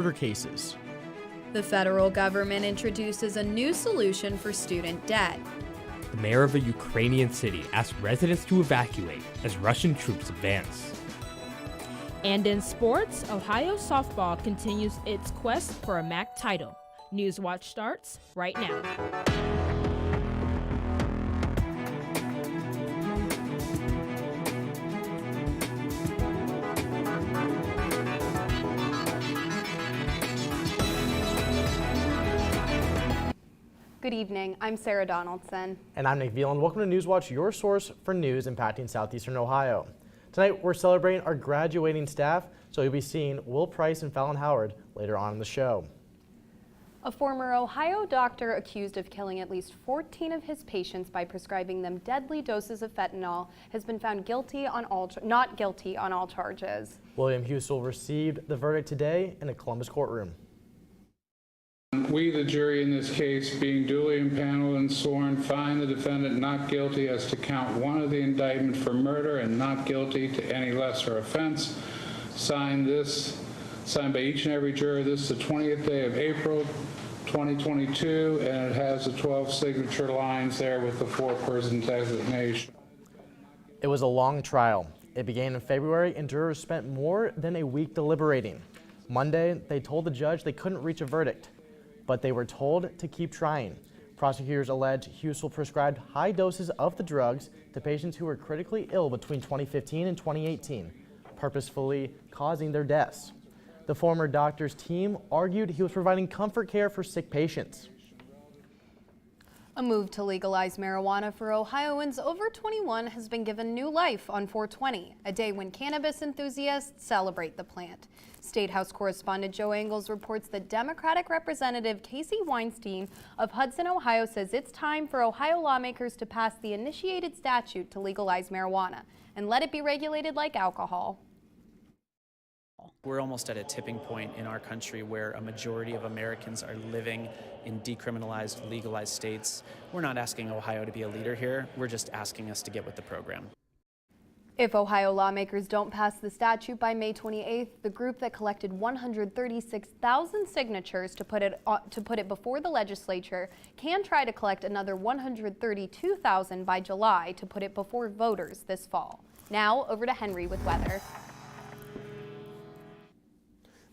murder cases. The federal government introduces a new solution for student debt. The mayor of a Ukrainian city asked residents to evacuate as Russian troops advance. And in sports, Ohio softball continues its quest for a MAC title. Newswatch starts right now. Good evening, I'm Sarah Donaldson. And I'm Nick Veland. Welcome to Newswatch, your source for news impacting southeastern Ohio. Tonight, we're celebrating our graduating staff, so you'll be seeing Will Price and Fallon Howard later on in the show. A former Ohio doctor accused of killing at least 14 of his patients by prescribing them deadly doses of fentanyl has been found not guilty on all charges. William Husel received the verdict today in a Columbus courtroom. We, the jury in this case, being duly impaneled and sworn, find the defendant not guilty as to count 1 of the indictment for murder and not guilty to any lesser offense. Signed by each and every juror. This is the 20th day of April, 2022, and it has the 12 signature lines there with the 4-person designation. It was a long trial. It began in February, and jurors spent more than a week deliberating. Monday, they told the judge they couldn't reach a verdict, but they were told to keep trying. Prosecutors allege Husel prescribed high doses of the drugs to patients who were critically ill between 2015 and 2018, purposefully causing their deaths. The former doctor's team argued he was providing comfort care for sick patients. A move to legalize marijuana for Ohioans over 21 has been given new life on 420, a day when cannabis enthusiasts celebrate the plant. State House correspondent Joe Angles reports that Democratic Representative Casey Weinstein of Hudson, Ohio says it's time for Ohio lawmakers to pass the initiated statute to legalize marijuana and let it be regulated like alcohol. We're almost at a tipping point in our country where a majority of Americans are living in decriminalized, legalized states. We're not asking Ohio to be a leader here. We're just asking us to get with the program. If Ohio lawmakers don't pass the statute by May 28th, the group that collected 136,000 signatures to put it before the legislature can try to collect another 132,000 by July to put it before voters this fall. Now over to Henry with weather.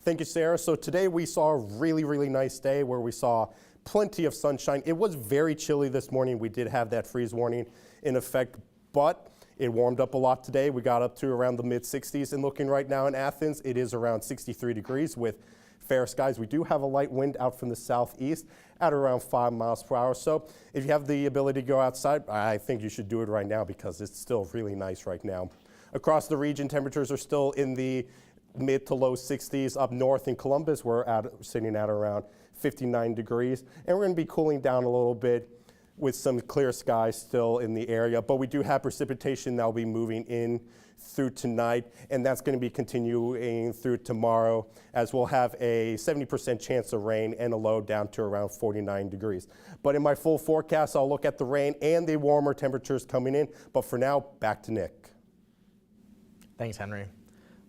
Thank you, Sarah. So today we saw a really nice day where we saw plenty of sunshine. It was very chilly this morning. We did have that freeze warning in effect, but it warmed up a lot today. We got up to around the mid-60s, and looking right now in Athens, it is around 63 degrees with fair skies. We do have a light wind out from the southeast at around 5 miles per hour. So if you have the ability to go outside, I think you should do it right now because it's still really nice right now. Across the region, temperatures are still in the mid to low 60s. Up north in Columbus, we're sitting at around 59 degrees, and we're going to be cooling down a little bit with some clear skies still in the area, but we do have precipitation that will be moving in through tonight, and that's going to be continuing through tomorrow, as we'll have a 70% chance of rain and a low down to around 49 degrees. But in my full forecast, I'll look at the rain and the warmer temperatures coming in, but for now, back to Nick. Thanks, Henry.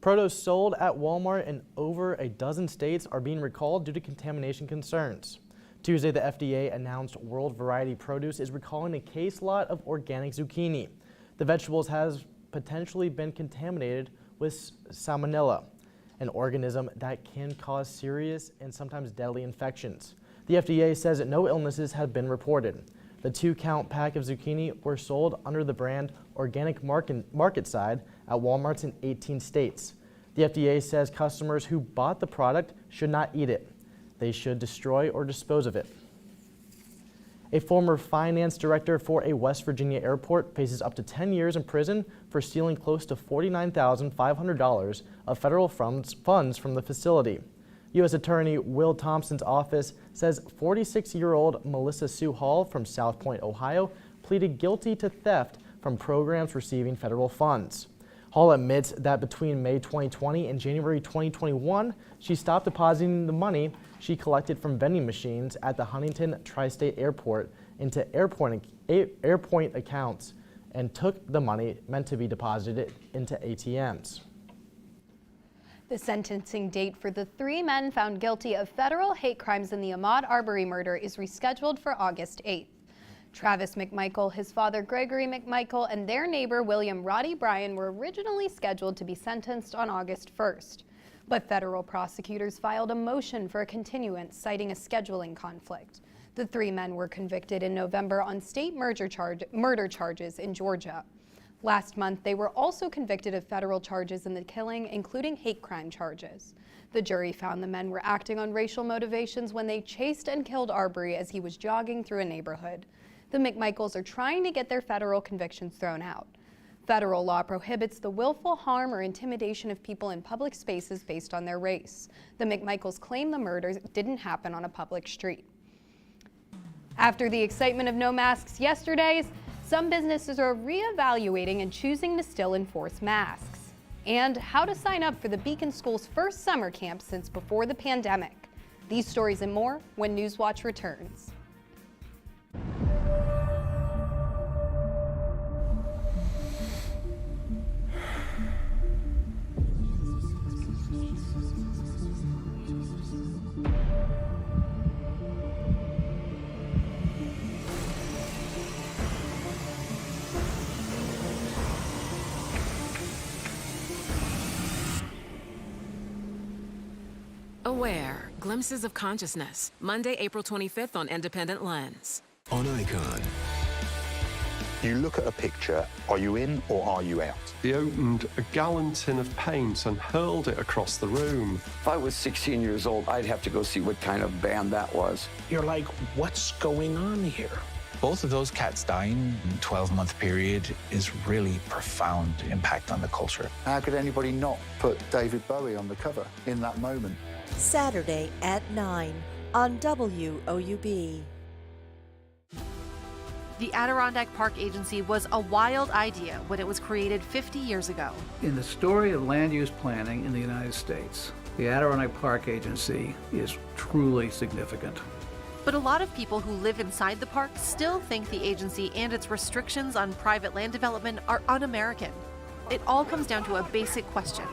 Produce sold at Walmart in over a dozen states are being recalled due to contamination concerns. Tuesday, the FDA announced World Variety Produce is recalling a case lot of organic zucchini. The vegetables has potentially been contaminated with salmonella, an organism that can cause serious and sometimes deadly infections. The FDA says that no illnesses have been reported. The 2-count pack of zucchini were sold under the brand Organic Market Side at Walmarts in 18 states. The FDA says customers who bought the product should not eat it. They should destroy or dispose of it. A former finance director for a West Virginia airport faces up to 10 years in prison for stealing close to $49,500 of federal funds from the facility. U.S. Attorney Will Thompson's office says 46-year-old Melissa Sue Hall from South Point, Ohio, pleaded guilty to theft from programs receiving federal funds. Hall admits that between May 2020 and January 2021, she stopped depositing the money she collected from vending machines at the Huntington Tri-State Airport into AirPoint accounts and took the money meant to be deposited into ATMs. The sentencing date for the 3 men found guilty of federal hate crimes in the Ahmaud Arbery murder is rescheduled for August 8th. Travis McMichael, his father Gregory McMichael, and their neighbor William Roddy Bryan were originally scheduled to be sentenced on August 1st. But federal prosecutors filed a motion for a continuance, citing a scheduling conflict. The 3 men were convicted in November on state murder charges in Georgia. Last month, they were also convicted of federal charges in the killing, including hate crime charges. The jury found the men were acting on racial motivations when they chased and killed Arbery as he was jogging through a neighborhood. The McMichaels are trying to get their federal convictions thrown out. Federal law prohibits the willful harm or intimidation of people in public spaces based on their race. The McMichaels claim the murders didn't happen on a public street. After the excitement of no masks yesterday, some businesses are reevaluating and choosing to still enforce masks. And how to sign up for the Beacon School's first summer camp since before the pandemic. These stories and more when Newswatch returns. Aware, Glimpses of Consciousness, Monday, April 25th on Independent Lens. On Icon. You look at a picture, are you in or are you out? He opened a gallon tin of paint and hurled it across the room. If I was 16 years old, I'd have to go see what kind of band that was. You're like, what's going on here? Both of those cats dying in a 12-month period is really profound impact on the culture. How could anybody not put David Bowie on the cover in that moment? Saturday at 9 on WOUB. The Adirondack Park Agency was a wild idea when it was created 50 years ago. In the story of land use planning in the United States, the Adirondack Park Agency is truly significant. But a lot of people who live inside the park still think the agency and its restrictions on private land development are un-American. It all comes down to a basic question.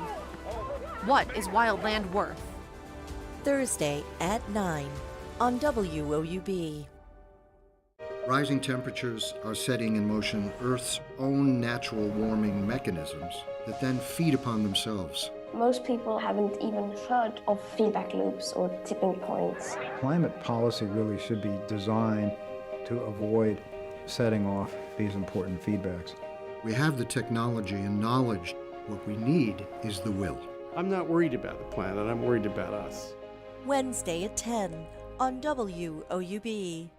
What is wild land worth? Thursday at 9 on WOUB. Rising temperatures are setting in motion Earth's own natural warming mechanisms that then feed upon themselves. Most people haven't even heard of feedback loops or tipping points. Climate policy really should be designed to avoid setting off these important feedbacks. We have the technology and knowledge. What we need is the will. I'm not worried about the planet, I'm worried about us. Wednesday at 10 on WOUB.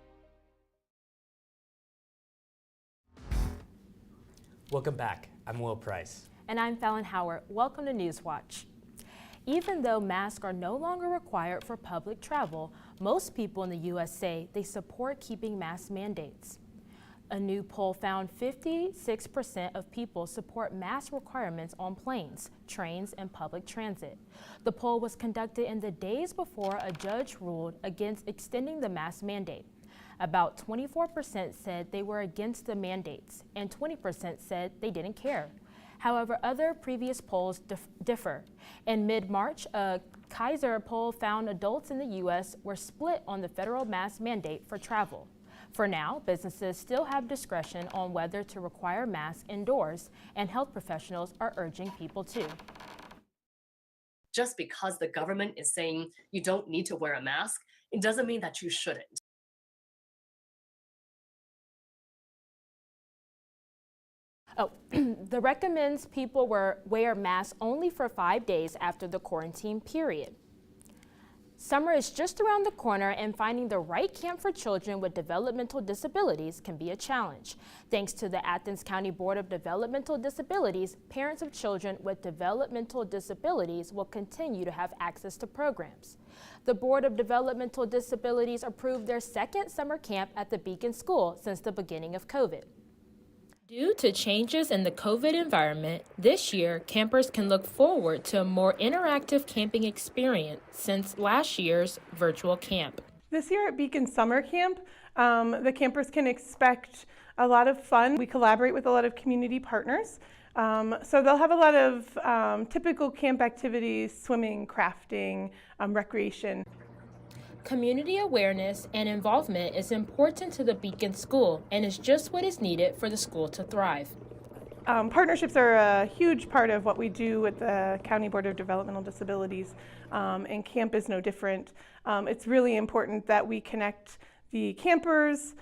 Welcome back. I'm Will Price. And I'm Fallon Howard. Welcome to Newswatch. Even though masks are no longer required for public travel, most people in the U.S. say they support keeping mask mandates. A new poll found 56% of people support mask requirements on planes, trains, and public transit. The poll was conducted in the days before a judge ruled against extending the mask mandate. About 24% said they were against the mandates, and 20% said they didn't care. However, other previous polls differ. In mid-March, a Kaiser poll found adults in the U.S. were split on the federal mask mandate for travel. For now, businesses still have discretion on whether to require masks indoors, and health professionals are urging people to. Just because the government is saying you don't need to wear a mask, it doesn't mean that you shouldn't. The recommends people wear masks only for 5 days after the quarantine period. Summer is just around the corner, and finding the right camp for children with developmental disabilities can be a challenge. Thanks to the Athens County Board of Developmental Disabilities, parents of children with developmental disabilities will continue to have access to programs. The Board of Developmental Disabilities approved their second summer camp at the Beacon School since the beginning of COVID. Due to changes in the COVID environment, this year, campers can look forward to a more interactive camping experience since last year's virtual camp. This year at Beacon Summer Camp, the campers can expect a lot of fun. We collaborate with a lot of community partners. So they'll have a lot of typical camp activities, swimming, crafting, recreation. Community awareness and involvement is important to the Beacon School and is just what is needed for the school to thrive. Partnerships are a huge part of what we do with the County Board of Developmental Disabilities, and camp is no different. It's really important that we connect the campers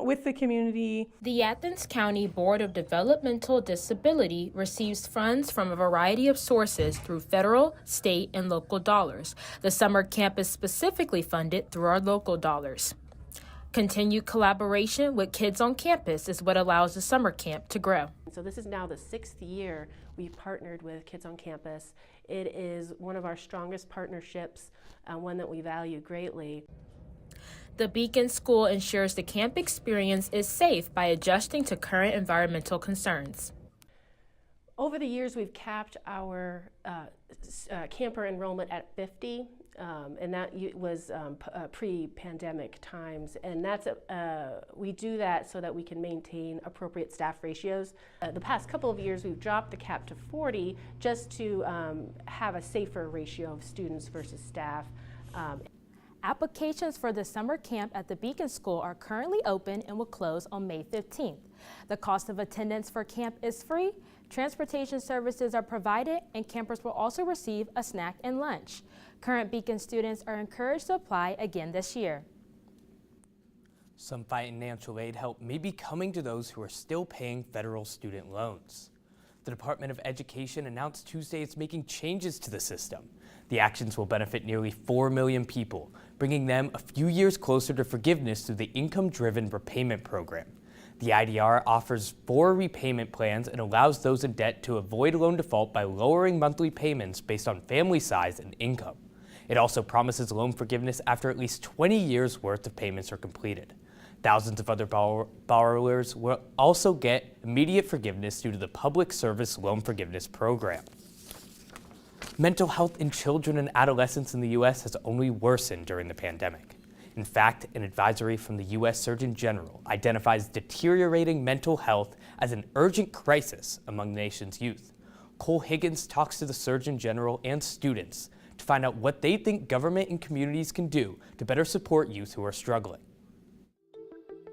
with the community. The Athens County Board of Developmental Disability receives funds from a variety of sources through federal, state, and local dollars. The summer camp is specifically funded through our local dollars. Continued collaboration with kids on campus is what allows the summer camp to grow. So this is now the 6th year we've partnered with Kids on Campus. It is one of our strongest partnerships, one that we value greatly. The Beacon School ensures the camp experience is safe by adjusting to current environmental concerns. Over the years, we've capped our camper enrollment at 50, and that was pre-pandemic times. And that's we do that so that we can maintain appropriate staff ratios. The past couple of years, we've dropped the cap to 40 just to have a safer ratio of students versus staff. Applications for the summer camp at the Beacon School are currently open and will close on May 15th. The cost of attendance for camp is free, transportation services are provided, and campers will also receive a snack and lunch. Current Beacon students are encouraged to apply again this year. Some financial aid help may be coming to those who are still paying federal student loans. The Department of Education announced Tuesday it's making changes to the system. The actions will benefit nearly 4 million people, bringing them a few years closer to forgiveness through the income-driven repayment program. The IDR offers 4 repayment plans and allows those in debt to avoid loan default by lowering monthly payments based on family size and income. It also promises loan forgiveness after at least 20 years' worth of payments are completed. Thousands of other borrowers will also get immediate forgiveness due to the Public Service Loan Forgiveness Program. Mental health in children and adolescents in the U.S. has only worsened during the pandemic. In fact, an advisory from the U.S. Surgeon General identifies deteriorating mental health as an urgent crisis among the nation's youth. Cole Higgins talks to the Surgeon General and students to find out what they think government and communities can do to better support youth who are struggling.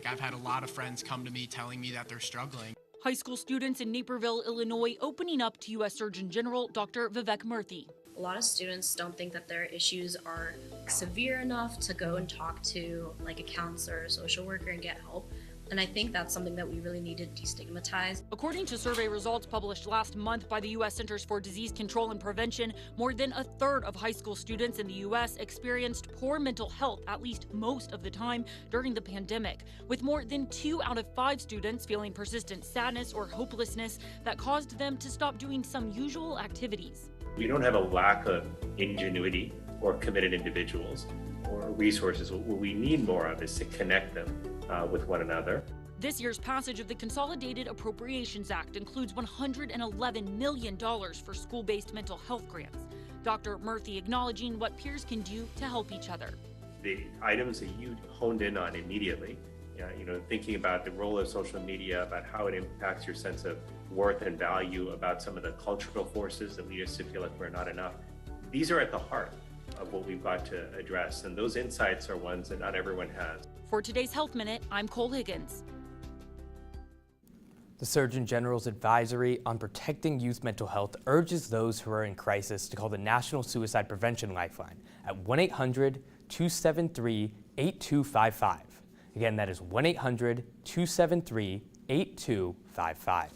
I've had a lot of friends come to me telling me that they're struggling. High school students in Naperville, Illinois, opening up to U.S. Surgeon General Dr. Vivek Murthy. A lot of students don't think that their issues are severe enough to go and talk to like a counselor or social worker and get help. And I think that's something that we really need to destigmatize. According to survey results published last month by the U.S. Centers for Disease Control and Prevention, more than a third of high school students in the U.S. experienced poor mental health at least most of the time during the pandemic, with more than 2 out of 5 students feeling persistent sadness or hopelessness that caused them to stop doing some usual activities. We don't have a lack of ingenuity or committed individuals or resources. What we need more of is to connect them with one another. This year's passage of the Consolidated Appropriations Act includes $111 million for school-based mental health grants. Dr. Murthy acknowledging what peers can do to help each other. The items that you honed in on immediately, thinking about the role of social media, about how it impacts your sense of worth and value, about some of the cultural forces that lead us to feel like we're not enough. These are at the heart of what we've got to address, and those insights are ones that not everyone has. For today's Health Minute, I'm Cole Higgins. The Surgeon General's advisory on protecting youth mental health urges those who are in crisis to call the National Suicide Prevention Lifeline at 1-800-273-8255. Again, that is 1-800-273-8255.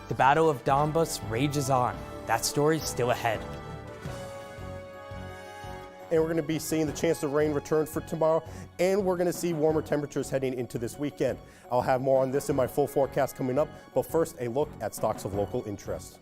The Battle of Donbas rages on. That story's still ahead. And we're going to be seeing the chance of rain return for tomorrow, and we're going to see warmer temperatures heading into this weekend. I'll have more on this in my full forecast coming up, but first a look at stocks of local interest.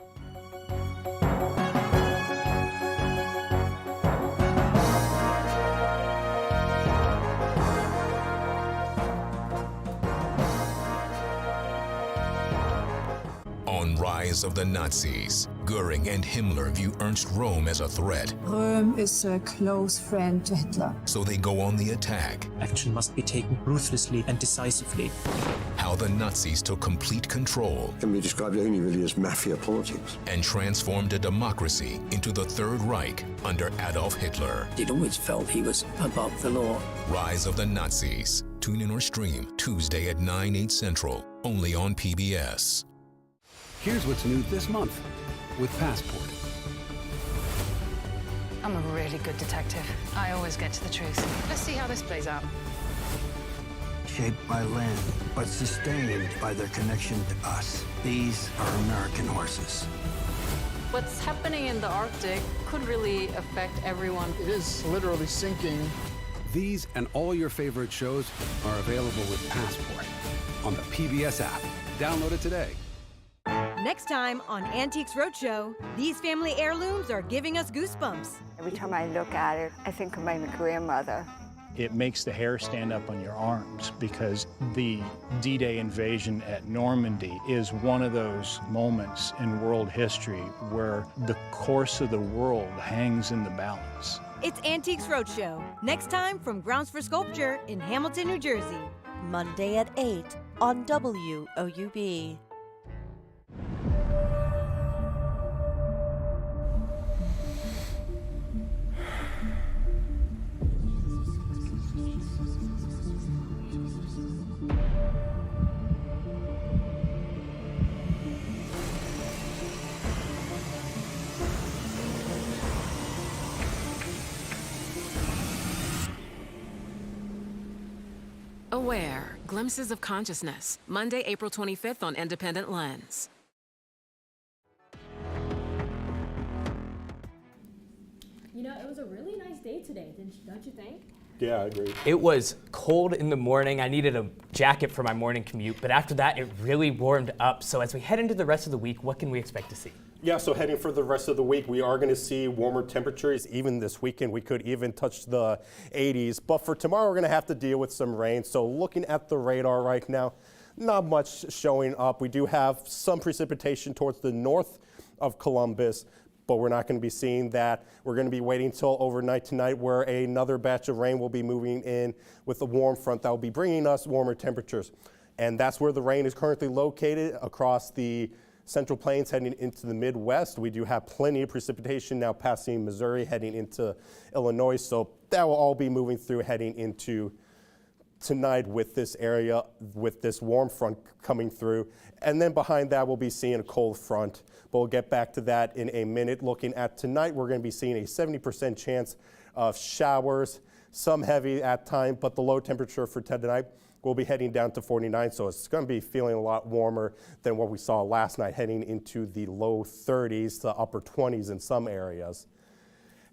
On Rise of the Nazis, Goering and Himmler view Ernst Röhm as a threat. Röhm is a close friend to Hitler. So they go on the attack. Action must be taken ruthlessly and decisively. How the Nazis took complete control. Can be described only really as mafia politics. And transformed a democracy into the Third Reich under Adolf Hitler. He'd always felt he was above the law. Rise of the Nazis. Tune in or stream Tuesday at 9/8 Central, only on PBS. Here's what's new this month with Passport. I'm a really good detective. I always get to the truth. Let's see how this plays out. Shaped by land, but sustained by their connection to us. These are American horses. What's happening in the Arctic could really affect everyone. It is literally sinking. These and all your favorite shows are available with Passport on the PBS app. Download it today. Next time on Antiques Roadshow, these family heirlooms are giving us goosebumps. Every time I look at it, I think of my grandmother. It makes the hair stand up on your arms because the D-Day invasion at Normandy is one of those moments in world history where the course of the world hangs in the balance. It's Antiques Roadshow, next time from Grounds for Sculpture in Hamilton, New Jersey. Monday at 8 on WOUB. Aware, Glimpses of Consciousness, Monday, April 25th on Independent Lens. You know, it was a really nice day today, don't you think? Yeah, I agree. It was cold in the morning. I needed a jacket for my morning commute, but after that, it really warmed up. So as we head into the rest of the week, what can we expect to see? Yeah, so heading for the rest of the week, we are going to see warmer temperatures. Even this weekend, we could even touch the 80s. But for tomorrow, we're going to have to deal with some rain. So looking at the radar right now, not much showing up. We do have some precipitation towards the north of Columbus, but we're not going to be seeing that. We're going to be waiting till overnight tonight where another batch of rain will be moving in with a warm front that will be bringing us warmer temperatures. And that's where the rain is currently located across the Central Plains heading into the Midwest. We do have plenty of precipitation now passing Missouri, heading into Illinois. So that will all be moving through heading into tonight with this area, with this warm front coming through. And then behind that, we'll be seeing a cold front. But we'll get back to that in a minute. Looking at tonight, we're going to be seeing a 70% chance of showers, some heavy at times, but the low temperature for tonight will be heading down to 49, so it's going to be feeling a lot warmer than what we saw last night, heading into the low 30s to upper 20s in some areas.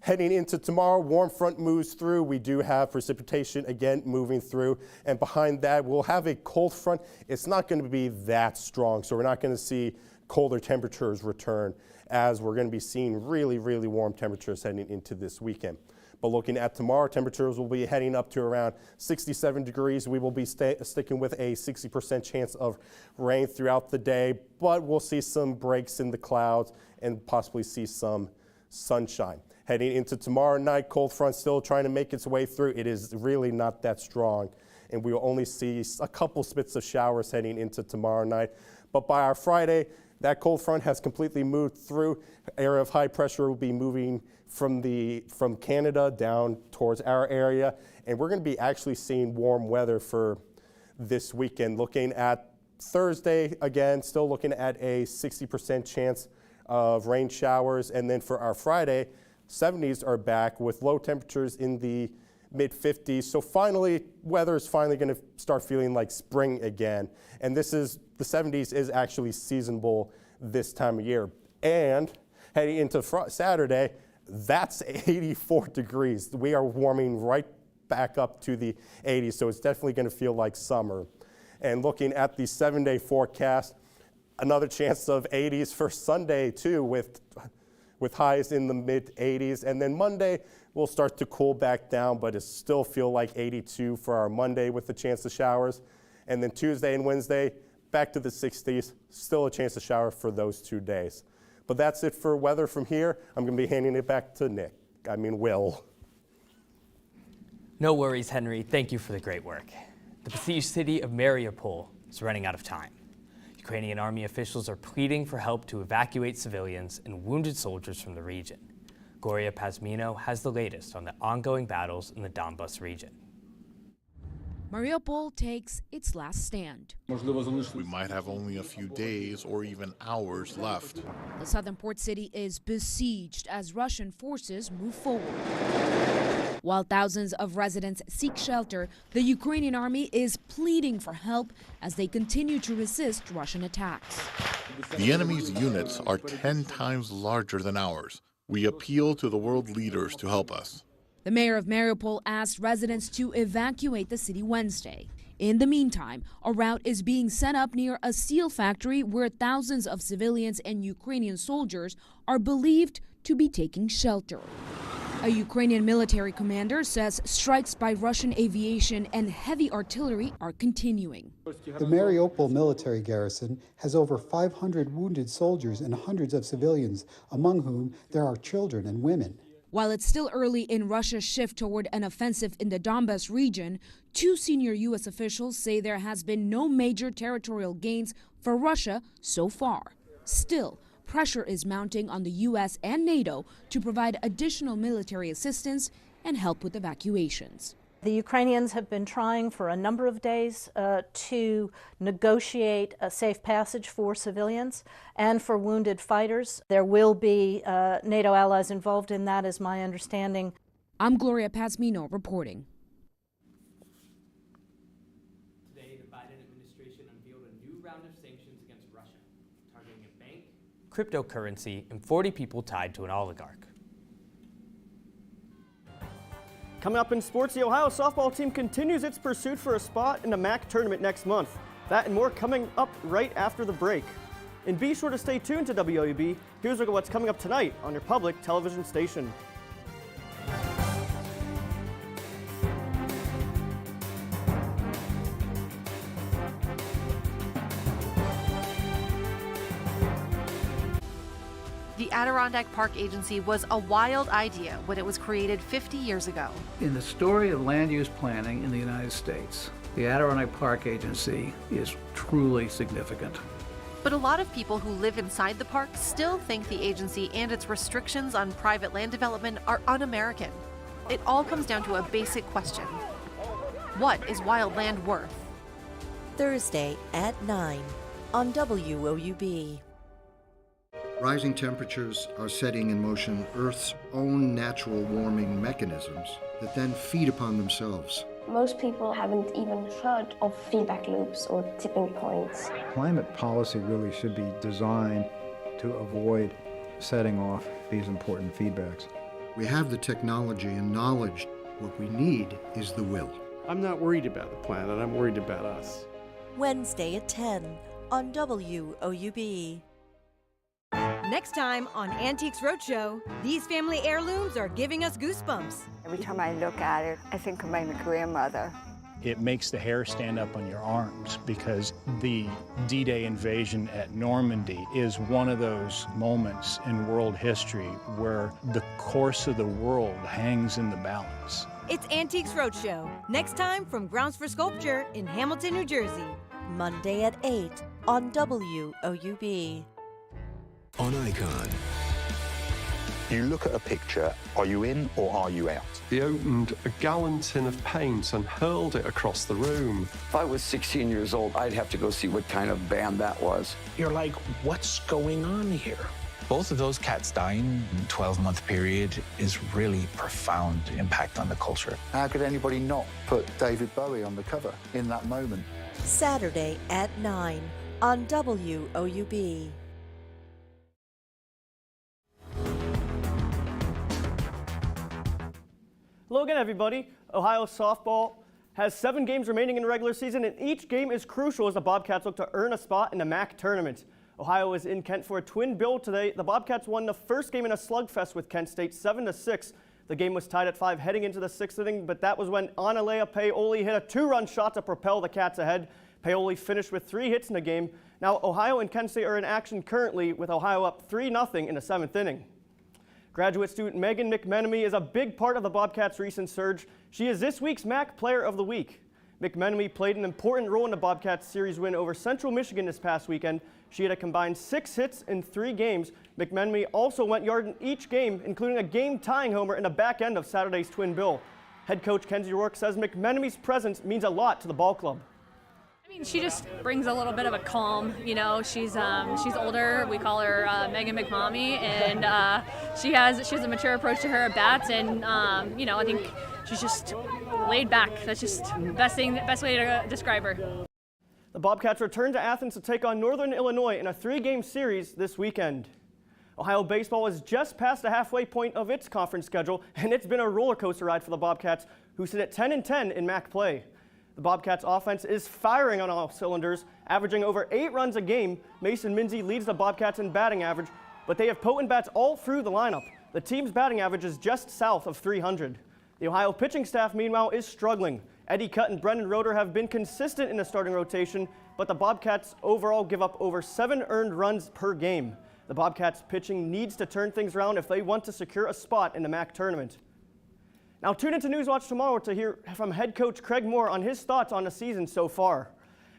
Heading into tomorrow, warm front moves through. We do have precipitation again moving through, and behind that, we'll have a cold front. It's not going to be that strong, so we're not going to see colder temperatures return, as we're going to be seeing really, really warm temperatures heading into this weekend. But looking at tomorrow, temperatures will be heading up to around 67 degrees. We will be sticking with a 60% chance of rain throughout the day, but we'll see some breaks in the clouds and possibly see some sunshine. Heading into tomorrow night, cold front still trying to make its way through. It is really not that strong, and we will only see a couple spits of showers heading into tomorrow night. But by our Friday, that cold front has completely moved through. Area of high pressure will be moving from Canada down towards our area, and we're going to be actually seeing warm weather for this weekend. Looking at Thursday, again, still looking at a 60% chance of rain showers, and then for our Friday, 70s are back with low temperatures in the mid-50s. So finally, weather is finally going to start feeling like spring again, and the 70s is actually seasonable this time of year. And heading into Saturday, that's 84 degrees. We are warming right back up to the 80s, so it's definitely going to feel like summer. And looking at the 7-day forecast, another chance of 80s for Sunday too, with highs in the mid-80s. And then Monday, we'll start to cool back down, but it still feel like 82 for our Monday with the chance of showers. And then Tuesday and Wednesday, back to the 60s, still a chance of shower for those 2 days. But that's it for weather from here. I'm going to be handing it back to Will. No worries, Henry. Thank you for the great work. The besieged city of Mariupol is running out of time. Ukrainian army officials are pleading for help to evacuate civilians and wounded soldiers from the region. Gloria Pazmino has the latest on the ongoing battles in the Donbas region. Mariupol takes its last stand. We might have only a few days or even hours left. The southern port city is besieged as Russian forces move forward. While thousands of residents seek shelter, the Ukrainian army is pleading for help as they continue to resist Russian attacks. The enemy's units are 10 times larger than ours. We appeal to the world leaders to help us. The mayor of Mariupol asked residents to evacuate the city Wednesday. In the meantime, a route is being set up near a steel factory where thousands of civilians and Ukrainian soldiers are believed to be taking shelter. A Ukrainian military commander says strikes by Russian aviation and heavy artillery are continuing. The Mariupol military garrison has over 500 wounded soldiers and hundreds of civilians, among whom there are children and women. While it's still early in Russia's shift toward an offensive in the Donbas region, two senior U.S. officials say there has been no major territorial gains for Russia so far. Still, pressure is mounting on the U.S. and NATO to provide additional military assistance and help with evacuations. The Ukrainians have been trying for a number of days to negotiate a safe passage for civilians and for wounded fighters. There will be NATO allies involved in that, is my understanding. I'm Gloria Pazmino reporting. Today, the Biden administration unveiled a new round of sanctions against Russia, targeting a bank, cryptocurrency, and 40 people tied to an oligarch. Coming up in sports, the Ohio softball team continues its pursuit for a spot in the MAC tournament next month. That and more coming up right after the break. And be sure to stay tuned to WOUB. Here's a look at what's coming up tonight on your public television station. The Adirondack Park Agency was a wild idea when it was created 50 years ago. In the story of land use planning in the United States, the Adirondack Park Agency is truly significant. But a lot of people who live inside the park still think the agency and its restrictions on private land development are un-American. It all comes down to a basic question. What is wild land worth? Thursday at 9 on WOUB. Rising temperatures are setting in motion Earth's own natural warming mechanisms that then feed upon themselves. Most people haven't even heard of feedback loops or tipping points. Climate policy really should be designed to avoid setting off these important feedbacks. We have the technology and knowledge. What we need is the will. I'm not worried about the planet, I'm worried about us. Wednesday at 10 on WOUB. Next time on Antiques Roadshow, these family heirlooms are giving us goosebumps. Every time I look at it, I think of my grandmother. It makes the hair stand up on your arms because the D-Day invasion at Normandy is one of those moments in world history where the course of the world hangs in the balance. It's Antiques Roadshow, next time from Grounds for Sculpture in Hamilton, New Jersey. Monday at 8 on WOUB. On Icon. You look at a picture, are you in or are you out? He opened a gallon tin of paint and hurled it across the room. If I was 16 years old, I'd have to go see what kind of band that was. You're like, what's going on here? Both of those cats dying in a 12-month period is really profound impact on the culture. How could anybody not put David Bowie on the cover in that moment? Saturday at 9 on WOUB. Hello again, everybody. Ohio softball has 7 games remaining in the regular season, and each game is crucial as the Bobcats look to earn a spot in the MAC tournament. Ohio is in Kent for a twin bill today. The Bobcats won the first game in a slugfest with Kent State 7-6. The game was tied at 5 heading into the 6th inning, but that was when Analea Paoli hit a 2-run shot to propel the Cats ahead. Paoli finished with 3 hits in the game. Now, Ohio and Kent State are in action currently, with Ohio up 3-0 in the 7th inning. Graduate student Megan McMenemy is a big part of the Bobcats' recent surge. She is this week's MAC Player of the Week. McMenemy played an important role in the Bobcats' series win over Central Michigan this past weekend. She had a combined 6 hits in 3 games. McMenemy also went yard in each game, including a game-tying homer in the back end of Saturday's Twin Bill. Head coach Kenzie Rourke says McMenemy's presence means a lot to the ball club. I mean, she just brings a little bit of a calm, you know. She's older. We call her Megan McMommy, and she has a mature approach to her at bats, and you know, I think she's just laid back. That's just best way to describe her. The Bobcats return to Athens to take on Northern Illinois in a 3-game series this weekend. Ohio baseball is just past the halfway point of its conference schedule, and it's been a roller coaster ride for the Bobcats, who sit at 10-10 in MAC play. The Bobcats offense is firing on all cylinders, averaging over 8 runs a game. Mason Minzy leads the Bobcats in batting average, but they have potent bats all through the lineup. The team's batting average is just south of 300. The Ohio pitching staff, meanwhile, is struggling. Eddie Cutt and Brendan Roeder have been consistent in the starting rotation, but the Bobcats overall give up over 7 earned runs per game. The Bobcats pitching needs to turn things around if they want to secure a spot in the MAC tournament. Now tune into Newswatch tomorrow to hear from head coach Craig Moore on his thoughts on the season so far.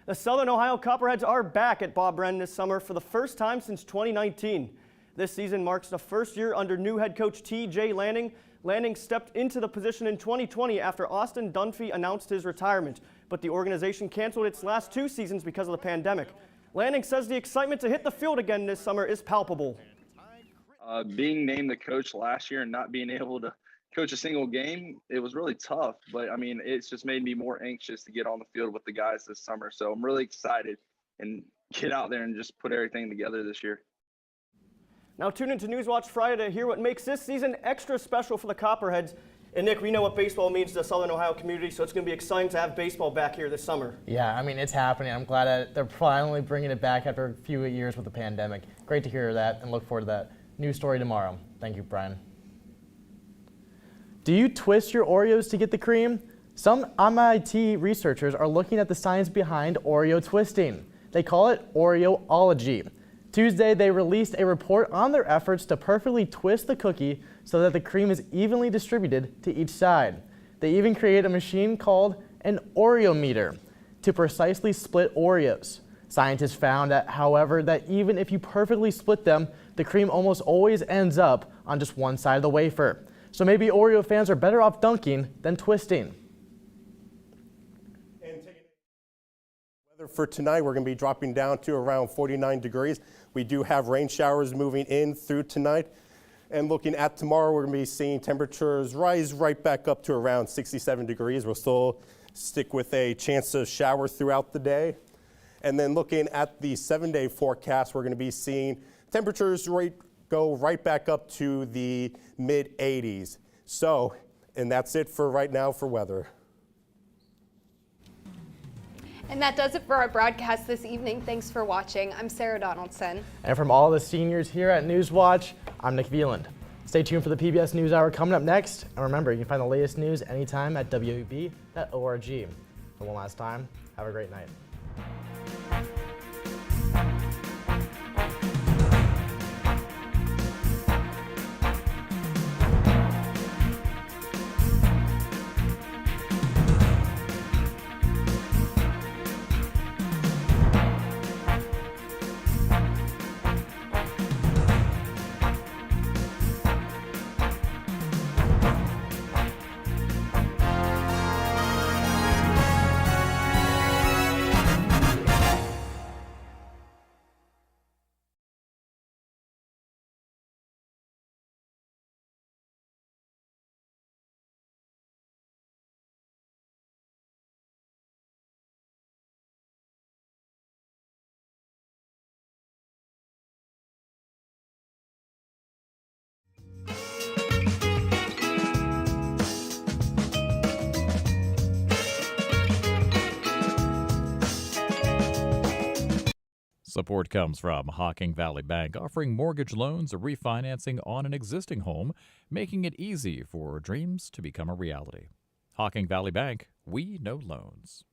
The Southern Ohio Copperheads are back at Bob Brennan this summer for the first time since 2019. This season marks the first year under new head coach T.J. Lanning. Lanning stepped into the position in 2020 after Austin Dunphy announced his retirement, but the organization canceled its last 2 seasons because of the pandemic. Lanning says the excitement to hit the field again this summer is palpable. Being named the coach last year and not being able to coach a single game, it was really tough, but I mean, it's just made me more anxious to get on the field with the guys this summer. So I'm really excited and get out there and just put everything together this year. Now tune into Newswatch Friday to hear what makes this season extra special for the Copperheads. And Nick, we know what baseball means to the Southern Ohio community, so it's going to be exciting to have baseball back here this summer. Yeah, I mean, it's happening. I'm glad that they're finally bringing it back after a few years with the pandemic. Great to hear that, and look forward to that news story tomorrow. Thank you, Brian. Do you twist your Oreos to get the cream? Some MIT researchers are looking at the science behind Oreo twisting. They call it Oreoology. Tuesday, they released a report on their efforts to perfectly twist the cookie so that the cream is evenly distributed to each side. They even created a machine called an Oreometer to precisely split Oreos. Scientists found that, however, that even if you perfectly split them, the cream almost always ends up on just one side of the wafer. So maybe Oreo fans are better off dunking than twisting. Weather for tonight, we're going to be dropping down to around 49 degrees. We do have rain showers moving in through tonight. And looking at tomorrow, we're going to be seeing temperatures rise right back up to around 67 degrees. We'll still stick with a chance of showers throughout the day. And then looking at the 7-day forecast, we're going to be seeing temperatures go right back up to the mid-80s. So, and that's it for right now for weather. And that does it for our broadcast this evening. Thanks for watching. I'm Sarah Donaldson. And from all the seniors here at Newswatch, I'm Nick Veland. Stay tuned for the PBS NewsHour coming up next. And remember, you can find the latest news anytime at WOUB.org. And one last time, have a great night. Support comes from Hocking Valley Bank, offering mortgage loans or refinancing on an existing home, making it easy for dreams to become a reality. Hocking Valley Bank, we know loans.